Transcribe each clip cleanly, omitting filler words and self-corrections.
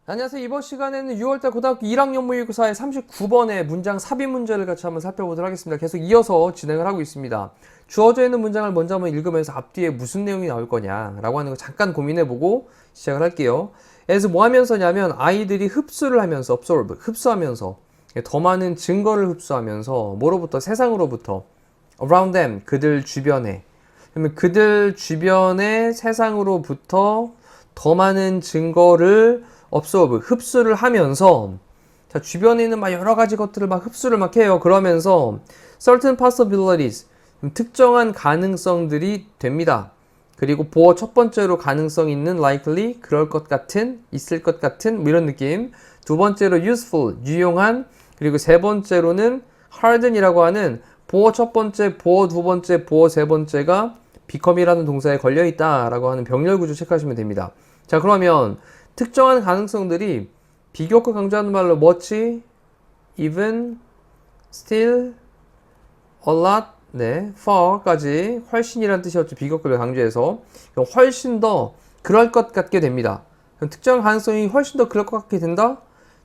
안녕하세요. 이번 시간에는 6월달 고등학교 1학년 모의고사의 39번의 문장 삽입 문제를 같이 한번 살펴보도록 하겠습니다. 계속 이어서 진행을 하고 있습니다. 주어져 있는 문장을 먼저 한번 읽으면서 앞뒤에 무슨 내용이 나올 거냐라고 하는 거 잠깐 고민해보고 시작을 할게요. 그래서 뭐 하면서냐면 아이들이 흡수를 하면서 absorb, 흡수하면서 더 많은 증거를 흡수하면서 뭐로부터? 세상으로부터 around them, 그들 주변에. 그러면 그들 주변의 세상으로부터 더 많은 증거를 absorb, 흡수를 하면서 자, 주변에 있는 막 여러 가지 것들을 막 흡수를 막 해요. 그러면서 certain possibilities, 특정한 가능성들이 됩니다. 그리고 보어 첫 번째로 가능성 있는 likely, 그럴 것 같은, 있을 것 같은 뭐 이런 느낌. 두 번째로 useful, 유용한. 그리고 세 번째로는 harden이라고 하는 보어 첫 번째, 보어 두 번째, 보어 세 번째가 become이라는 동사에 걸려있다라고 하는 병렬 구조 체크하시면 됩니다. 자, 그러면 특정한 가능성들이 비교과 강조하는 말로 much, even, still, a lot, 네, far까지 훨씬이라는 뜻이었죠. 비교과를 강조해서 훨씬 더 그럴 것 같게 됩니다. 그럼 특정한 가능성이 훨씬 더 그럴 것 같게 된다.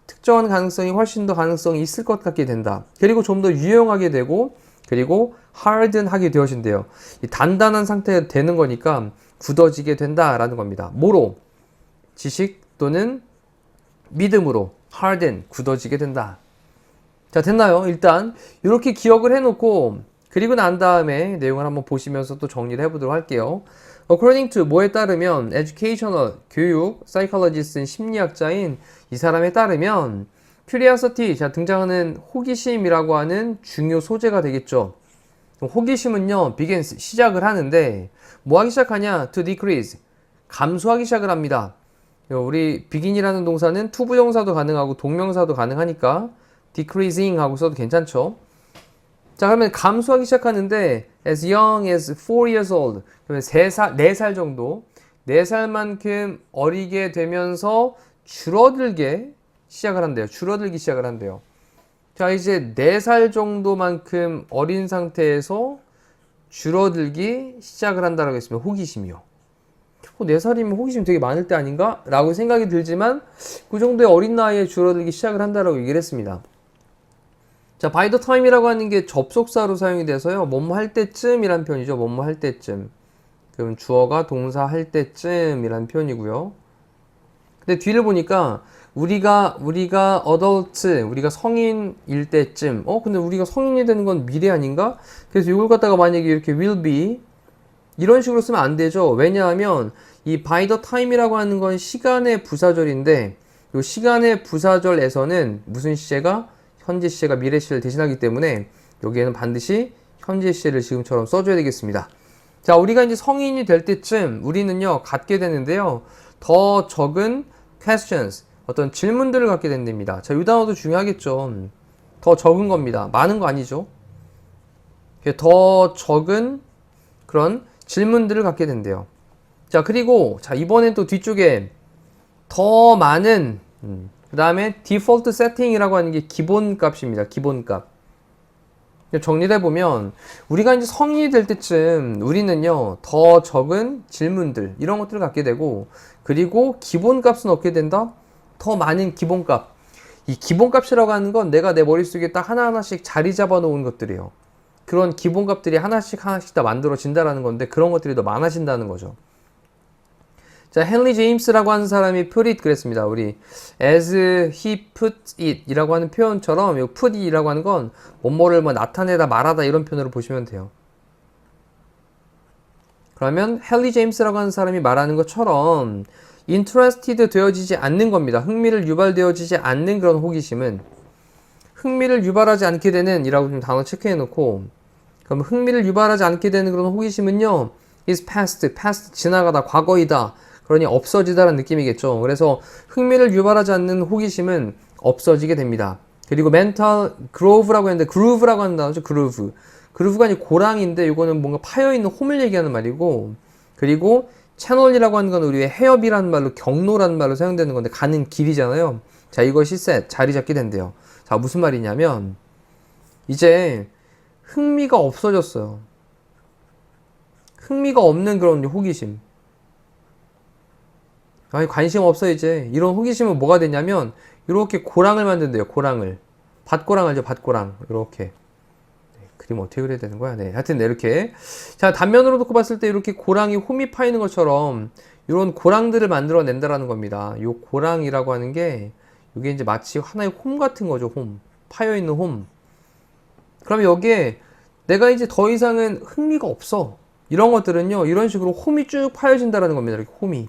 특정한 가능성이 훨씬 더 가능성이 있을 것 같게 된다. 그리고 좀 더 유용하게 되고 그리고 harden하게 되어진대요. 단단한 상태가 되는 거니까 굳어지게 된다라는 겁니다. 뭐로? 지식 또는 믿음으로 harden, 굳어지게 된다. 자, 됐나요? 일단 이렇게 기억을 해놓고 그리고 난 다음에 내용을 한번 보시면서 또 정리를 해보도록 할게요. According to 뭐에 따르면 educational, 교육, psychologist은 심리학자인 이 사람에 따르면 curiosity, 자, 등장하는 호기심이라고 하는 중요 소재가 되겠죠. 호기심은요, begins, 시작을 하는데 뭐 하기 시작하냐? To decrease, 감소하기 시작을 합니다. 우리 begin이라는 동사는 투부정사도 가능하고 동명사도 가능하니까 decreasing 하고 써도 괜찮죠. 자, 그러면 감소하기 시작하는데 as young as 4 years old, 그러면 4살 정도, 4살만큼 어리게 되면서 줄어들게 시작을 한대요. 줄어들기 시작을 한대요. 자, 이제 4살 정도만큼 어린 상태에서 줄어들기 시작을 한다라고 했으면 호기심이요. 4살이면 호기심 되게 많을 때 아닌가? 라고 생각이 들지만 그 정도의 어린 나이에 줄어들기 시작을 한다라고 얘기를 했습니다. 자, by the time이라고 하는 게 접속사로 사용이 돼서요. 뭐뭐 할 때쯤이란 표현이죠. 뭐뭐 할 때쯤. 그럼 주어가 동사 할 때쯤이란 표현이고요. 근데 뒤를 보니까 우리가 adult, 우리가 성인일 때쯤. 근데 우리가 성인이 되는 건 미래 아닌가? 그래서 이걸 갖다가 만약에 이렇게 will be 이런 식으로 쓰면 안 되죠. 왜냐하면 이 by the time이라고 하는 건 시간의 부사절인데 이 시간의 부사절에서는 무슨 시제가? 현재 시제가 미래 시제를 대신하기 때문에 여기에는 반드시 현재 시제를 지금처럼 써줘야 되겠습니다. 자, 우리가 이제 성인이 될 때쯤 우리는요 갖게 되는데요. 더 적은 questions, 어떤 질문들을 갖게 된답니다. 자, 이 단어도 중요하겠죠. 더 적은 겁니다. 많은 거 아니죠. 더 적은 그런 질문들을 갖게 된대요. 자, 그리고 자, 이번엔 또 뒤쪽에 더 많은 그 다음에 default setting이라고 하는 게 기본값입니다. 기본값. 정리를 해보면 우리가 이제 성인이 될 때쯤 우리는요 더 적은 질문들 이런 것들을 갖게 되고 그리고 기본값은 얻게 된다? 더 많은 기본값. 이 기본값이라고 하는 건 내가 내 머릿속에 딱 하나하나씩 자리 잡아 놓은 것들이에요. 그런 기본값들이 하나씩 다 만들어진다라는 건데 그런 것들이 더 많아진다는 거죠. 자, 헨리 제임스라고 하는 사람이 put it 그랬습니다. 우리 as he put it 이라고 하는 표현처럼 이 put it이라고 하는 건 뭐뭐를 뭐 나타내다 말하다 이런 표현으로 보시면 돼요. 그러면 헨리 제임스라고 하는 사람이 말하는 것처럼 interested 되어지지 않는 겁니다. 흥미를 유발되어지지 않는 그런 호기심은 흥미를 유발하지 않게 되는 이라고 좀 단어 체크해 놓고 그럼 흥미를 유발하지 않게 되는 그런 호기심은요 is past 지나가다 과거이다. 그러니 없어지다라는 느낌이겠죠. 그래서 흥미를 유발하지 않는 호기심은 없어지게 됩니다. 그리고 mental groove라고 했는데 groove라고 하는 단어죠. groove가 아니고 고랑인데 이거는 뭔가 파여있는 홈을 얘기하는 말이고 그리고 채널이라고 하는 건 우리의 해협이라는 말로 경로라는 말로 사용되는 건데 가는 길이잖아요. 자, 이것이 자리 잡게 된대요. 자, 무슨 말이냐면 이제 흥미가 없어졌어요. 흥미가 없는 그런 호기심. 아니, 관심 없어, 이제. 이런 호기심은 뭐가 되냐면, 이렇게 고랑을 만든대요, 고랑을. 밭고랑 알죠, 밭고랑. 이렇게. 그림 어떻게 그려야 되는 거야? 네. 하여튼, 네, 이렇게. 자, 단면으로 놓고 봤을 때 이렇게 고랑이 홈이 파이는 것처럼, 이런 고랑들을 만들어 낸다라는 겁니다. 요 고랑이라고 하는 게, 이게 이제 마치 하나의 홈 같은 거죠, 홈. 파여있는 홈. 그러면 여기에 내가 이제 더 이상은 흥미가 없어. 이런 것들은요, 이런 식으로 홈이 쭉 파여진다라는 겁니다. 이렇게 홈이.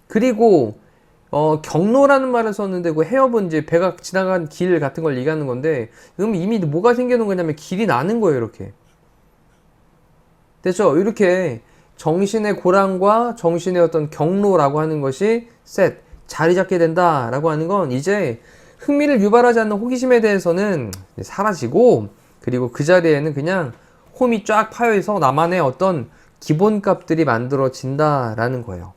그리고 경로라는 말을 썼는데 그 해협은 이제 배가 지나간 길 같은 걸 얘기하는 건데 그럼 이미 뭐가 생겨놓은 거냐면 길이 나는 거예요. 이렇게 됐죠? 이렇게 정신의 고랑과 정신의 어떤 경로라고 하는 것이 자리 잡게 된다라고 하는 건 이제 흥미를 유발하지 않는 호기심에 대해서는 사라지고 그리고 그 자리에는 그냥 홈이 쫙 파여있어 나만의 어떤 기본값들이 만들어진다라는 거예요.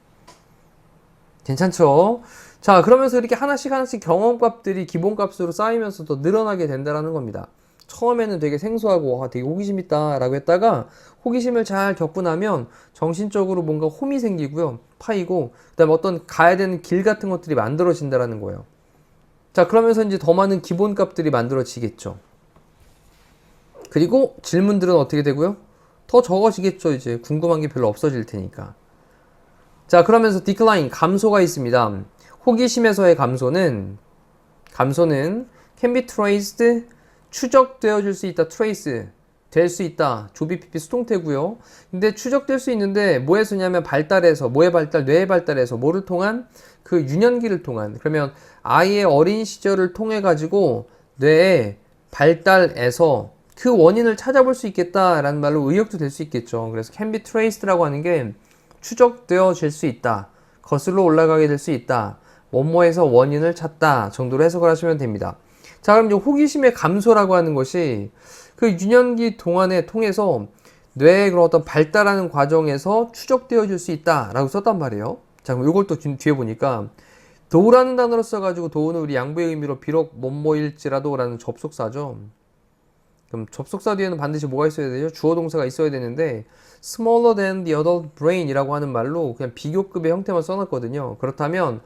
괜찮죠? 자, 그러면서 이렇게 하나씩 경험값들이 기본값으로 쌓이면서 더 늘어나게 된다는 겁니다. 처음에는 되게 생소하고 되게 호기심 있다 라고 했다가 호기심을 잘 겪고 나면 정신적으로 뭔가 홈이 생기고요. 파이고 그 다음에 어떤 가야 되는 길 같은 것들이 만들어진다는 거예요. 자, 그러면서 이제 더 많은 기본값들이 만들어지겠죠. 그리고 질문들은 어떻게 되고요? 더 적어지겠죠. 이제 궁금한 게 별로 없어질 테니까. 자, 그러면서 decline, 감소가 있습니다. 호기심에서의 감소는 can be traced, 추적되어질 수 있다, trace, 될 수 있다, 조비피피 수동태고요. 근데 추적될 수 있는데 뭐에서냐면 발달해서, 뭐의 발달, 뇌의 발달해서 뭐를 통한? 그 유년기를 통한. 그러면 아이의 어린 시절을 통해 가지고 뇌의 발달에서 그 원인을 찾아볼 수 있겠다라는 말로 의역도 될 수 있겠죠. 그래서 can be traced라고 하는 게 추적되어질 수 있다. 거슬러 올라가게 될 수 있다. 뭐뭐에서 원인을 찾다 정도로 해석을 하시면 됩니다. 자, 그럼 이제 호기심의 감소라고 하는 것이 그 유년기 동안에 통해서 뇌의 그런 어떤 발달하는 과정에서 추적되어질 수 있다라고 썼단 말이에요. 자, 그럼 이걸 또 뒤에 보니까 도우라는 단어를 써가지고 도우는 우리 양보의 의미로 비록 뭐뭐일지라도 라는 접속사죠. 그럼 접속사 뒤에는 반드시 뭐가 있어야 되죠? 주어 동사가 있어야 되는데 smaller than the adult brain 이라고 하는 말로 그냥 비교급의 형태만 써놨거든요. 그렇다면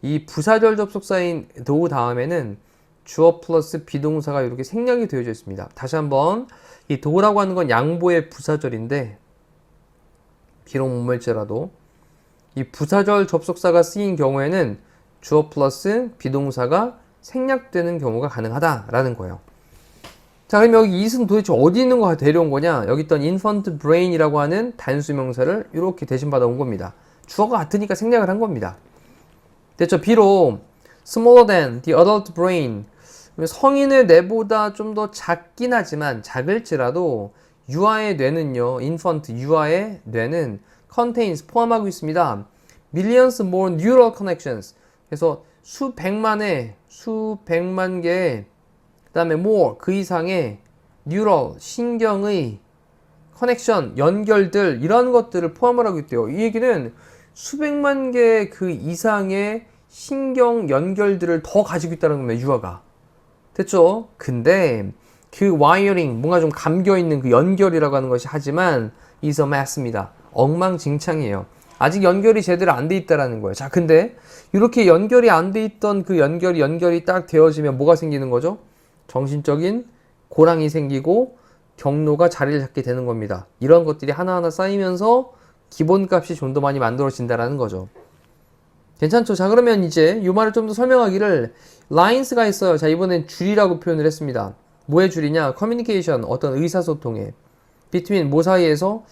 이 부사절 접속사인 도우 다음에는 주어 플러스 비동사가 이렇게 생략이 되어져 있습니다. 다시 한번 이 도우라고 하는 건 양보의 부사절인데 비록 뭐뭐일지라도 이 부사절 접속사가 쓰인 경우에는 주어 플러스 비동사가 생략되는 경우가 가능하다라는 거예요. 자, 그럼 여기 it은 도대체 어디 있는 거 데려온 거냐? 여기 있던 infant brain이라고 하는 단수명사를 이렇게 대신 받아온 겁니다. 주어가 같으니까 생략을 한 겁니다. 됐죠? 비록 smaller than the adult brain 성인의 뇌보다 좀 더 작긴 하지만 작을지라도 유아의 뇌는요, infant 유아의 뇌는 contains 포함하고 있습니다. millions more neural connections 그래서 수백만 개의 그 다음에 more, 그 이상의 neural, 신경의 커넥션, 연결들 이런 것들을 포함을 하고 있대요. 이 얘기는 수백만 개 그 이상의 신경 연결들을 더 가지고 있다는 겁니다. 유아가. 됐죠? 근데 그 와이어링, 뭔가 좀 감겨있는 그 연결이라고 하는 것이 하지만 is a mess입니다. 엉망진창이에요. 아직 연결이 제대로 안 돼 있다라는 거예요. 자, 근데 이렇게 연결이 안 돼 있던 그 연결이 딱 되어지면 뭐가 생기는 거죠? 정신적인 고랑이 생기고 경로가 자리를 잡게 되는 겁니다. 이런 것들이 하나하나 쌓이면서 기본값이 좀 더 많이 만들어진다는 거죠. 괜찮죠? 자, 그러면 이제 이 말을 좀 더 설명하기를 lines가 있어요. 자, 이번엔 줄이라고 표현을 했습니다. 뭐의 줄이냐? communication, 어떤 의사소통에 between 뭐 사이에서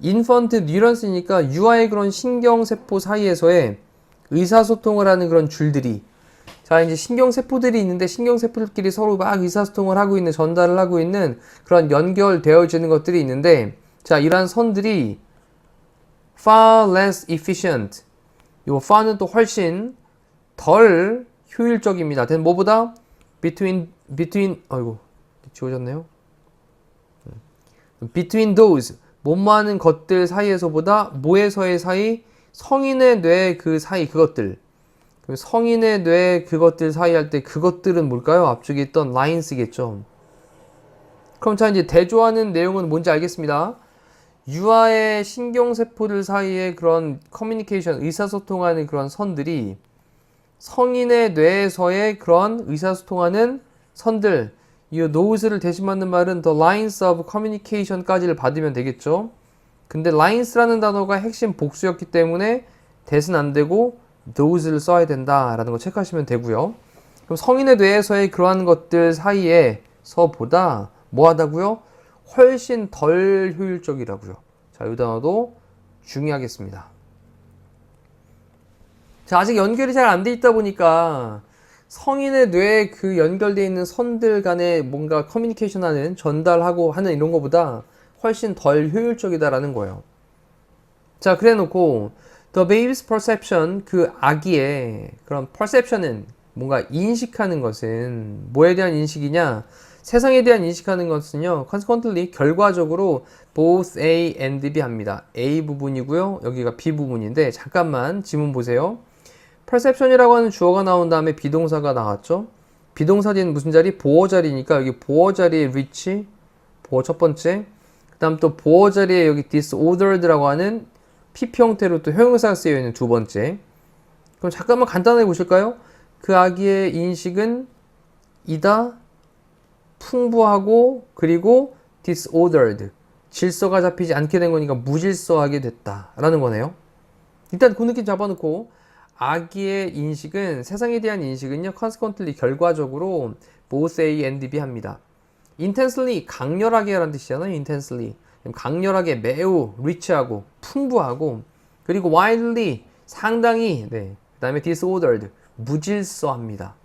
infant neurons니까 유아의 그런 신경세포 사이에서의 의사소통을 하는 그런 줄들이 자, 이제 신경세포들이 있는데 신경세포들끼리 서로 막 의사소통을 하고 있는, 전달을 하고 있는 그런 연결되어지는 것들이 있는데 자, 이러한 선들이 far less efficient 요 far는 또 훨씬 덜 효율적입니다. 뭐보다? between 아이고 지워졌네요. between those 뭐뭐하는 것들 사이에서보다 뭐에서의 사이? 성인의 뇌 그 사이 그것들 성인의 뇌 그것들 사이 할 때 그것들은 뭘까요? 앞쪽에 있던 lines겠죠. 그럼 자, 이제 대조하는 내용은 뭔지 알겠습니다. 유아의 신경세포들 사이에 그런 커뮤니케이션, 의사소통하는 그런 선들이 성인의 뇌에서의 그런 의사소통하는 선들, 이 nose를 대신 맞는 말은 the lines of communication까지를 받으면 되겠죠. 근데 lines라는 단어가 핵심 복수였기 때문에 that은 안 되고 those를 써야 된다라는 거 체크하시면 되고요. 그럼 성인의 뇌에서의 그러한 것들 사이에서보다 뭐 하다고요? 훨씬 덜 효율적이라고요. 자, 이 단어도 중요하겠습니다. 자, 아직 연결이 잘 안 돼 있다 보니까 성인의 뇌에 그 연결되어 있는 선들 간에 뭔가 커뮤니케이션 하는, 전달하고 하는 이런 거보다 훨씬 덜 효율적이다라는 거예요. 자, 그래 놓고 The baby's perception, 그 아기의 그런 perception은 뭔가 인식하는 것은 뭐에 대한 인식이냐? 세상에 대한 인식하는 것은요, consequently, 결과적으로 both A and B 합니다. A 부분이고요, 여기가 B 부분인데, 잠깐만 지문 보세요. perception이라고 하는 주어가 나온 다음에 비동사가 나왔죠. 비동사 뒤에는 무슨 자리? 보어 자리니까 여기 보어 자리에 reach, 보어 첫 번째. 그 다음 또 보어 자리에 여기 disordered라고 하는 PP 형태로 또 형용사가 쓰여 있는 두 번째. 그럼 잠깐만 간단하게 보실까요? 그 아기의 인식은 이다, 풍부하고, 그리고 disordered, 질서가 잡히지 않게 된 거니까 무질서하게 됐다라는 거네요. 일단 그 느낌 잡아놓고, 아기의 인식은, 세상에 대한 인식은요, consequently, 결과적으로 both A and B 합니다. intensely, 강렬하게 라는 뜻이잖아요. intensely, 강렬하게, 매우, rich하고, 풍부하고, 그리고 wildly, 상당히, 네, 그 다음에 disordered, 무질서합니다.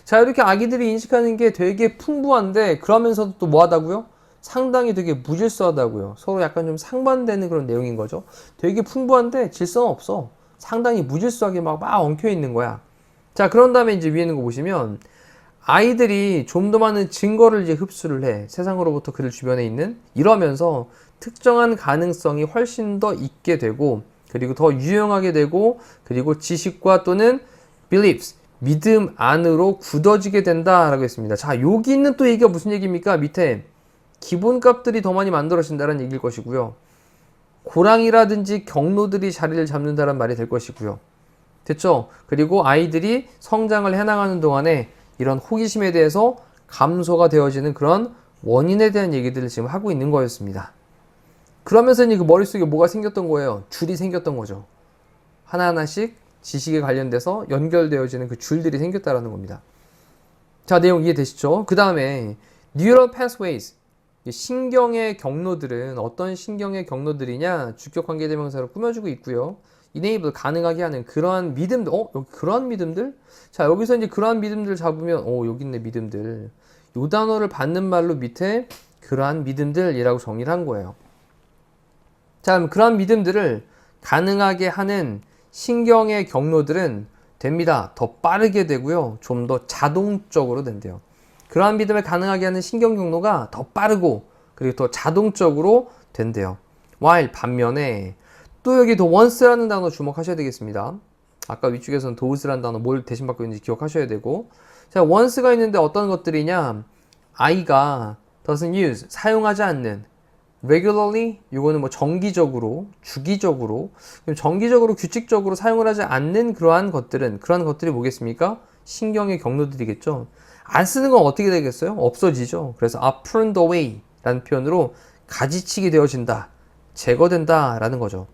자, 이렇게 아기들이 인식하는 게 되게 풍부한데, 그러면서도 또 뭐 하다고요? 상당히 되게 무질서하다고요. 서로 약간 좀 상반되는 그런 내용인 거죠. 되게 풍부한데 질서는 없어. 상당히 무질서하게 막 엉켜 있는 거야. 자, 그런 다음에 이제 위에 있는 거 보시면 아이들이 좀 더 많은 증거를 이제 흡수를 해. 세상으로부터 그들 주변에 있는. 이러면서 특정한 가능성이 훨씬 더 있게 되고, 그리고 더 유용하게 되고, 그리고 지식과 또는 beliefs, 믿음 안으로 굳어지게 된다라고 했습니다. 자, 여기 있는 또 얘기가 무슨 얘기입니까? 밑에 기본값들이 더 많이 만들어진다는 얘기일 것이고요. 고랑이라든지 경로들이 자리를 잡는다는 말이 될 것이고요. 됐죠? 그리고 아이들이 성장을 해나가는 동안에 이런 호기심에 대해서 감소가 되어지는 그런 원인에 대한 얘기들을 지금 하고 있는 거였습니다. 그러면서 이제 그 머릿속에 뭐가 생겼던 거예요? 줄이 생겼던 거죠. 하나하나씩 지식에 관련돼서 연결되어지는 그 줄들이 생겼다라는 겁니다. 자, 내용 이해되시죠? 그 다음에 neural pathways, 신경의 경로들은 어떤 신경의 경로들이냐? 주격관계대명사로 꾸며주고 있고요. enable, 가능하게 하는 그러한 믿음들, 여기 그러한 믿음들? 자, 여기서 이제 그러한 믿음들 잡으면, 여기 있네, 믿음들. 이 단어를 받는 말로 밑에 그러한 믿음들이라고 정의를 한 거예요. 자, 그럼 그러한 믿음들을 가능하게 하는 신경의 경로들은 됩니다. 더 빠르게 되고요. 좀 더 자동적으로 된대요. 그러한 믿음을 가능하게 하는 신경 경로가 더 빠르고, 그리고 더 자동적으로 된대요. while, 반면에 또 여기 더 once라는 단어 주목하셔야 되겠습니다. 아까 위쪽에서는 does라는 단어 뭘 대신 받고 있는지 기억하셔야 되고, 자, once가 있는데 어떤 것들이냐? 아이가 doesn't use, 사용하지 않는, regularly, 이거는 뭐 정기적으로, 주기적으로, 정기적으로, 규칙적으로 사용을 하지 않는 그러한 것들이 뭐겠습니까? 신경의 경로들이겠죠. 안 쓰는 건 어떻게 되겠어요? 없어지죠. 그래서 are pruned away 라는 표현으로 가지치기 되어진다, 제거된다 라는 거죠.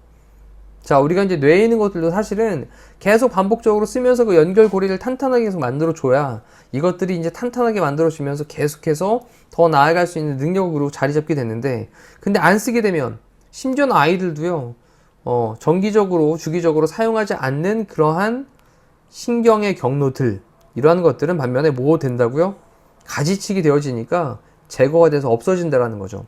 자, 우리가 이제 뇌에 있는 것들도 사실은 계속 반복적으로 쓰면서 그 연결고리를 탄탄하게 계속 만들어줘야 이것들이 이제 탄탄하게 만들어지면서 계속해서 더 나아갈 수 있는 능력으로 자리 잡게 됐는데, 근데 안 쓰게 되면, 심지어는 아이들도요, 정기적으로, 주기적으로 사용하지 않는 그러한 신경의 경로들, 이러한 것들은 반면에 뭐 된다고요? 가지치기 되어지니까 제거가 돼서 없어진다라는 거죠.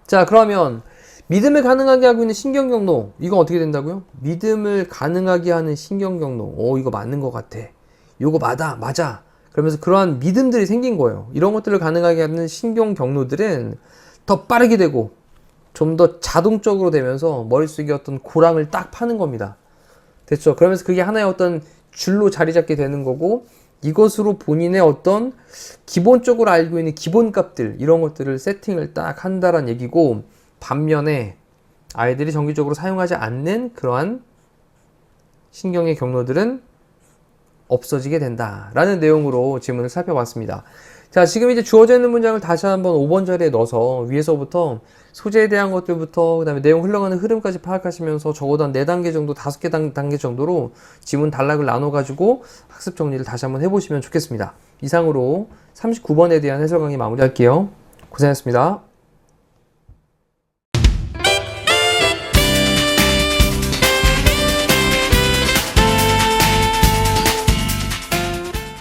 자, 그러면 믿음을 가능하게 하고 있는 신경 경로, 이건 어떻게 된다고요? 믿음을 가능하게 하는 신경 경로. 이거 맞는 것 같아. 이거 맞아. 그러면서 그러한 믿음들이 생긴 거예요. 이런 것들을 가능하게 하는 신경 경로들은 더 빠르게 되고 좀 더 자동적으로 되면서 머릿속에 어떤 고랑을 딱 파는 겁니다. 됐죠? 그러면서 그게 하나의 어떤 줄로 자리 잡게 되는 거고, 이것으로 본인의 어떤 기본적으로 알고 있는 기본값들 이런 것들을 세팅을 딱 한다란 얘기고, 반면에 아이들이 정기적으로 사용하지 않는 그러한 신경의 경로들은 없어지게 된다라는 내용으로 지문을 살펴봤습니다. 자, 지금 이제 주어져 있는 문장을 다시 한번 5번 자리에 넣어서 위에서부터 소재에 대한 것들부터 그다음에 내용 흘러가는 흐름까지 파악하시면서 적어도 한 4단계 정도, 5개 단계 정도로 지문 단락을 나눠가지고 학습 정리를 다시 한번 해보시면 좋겠습니다. 이상으로 39번에 대한 해설 강의 마무리할게요. 고생하셨습니다.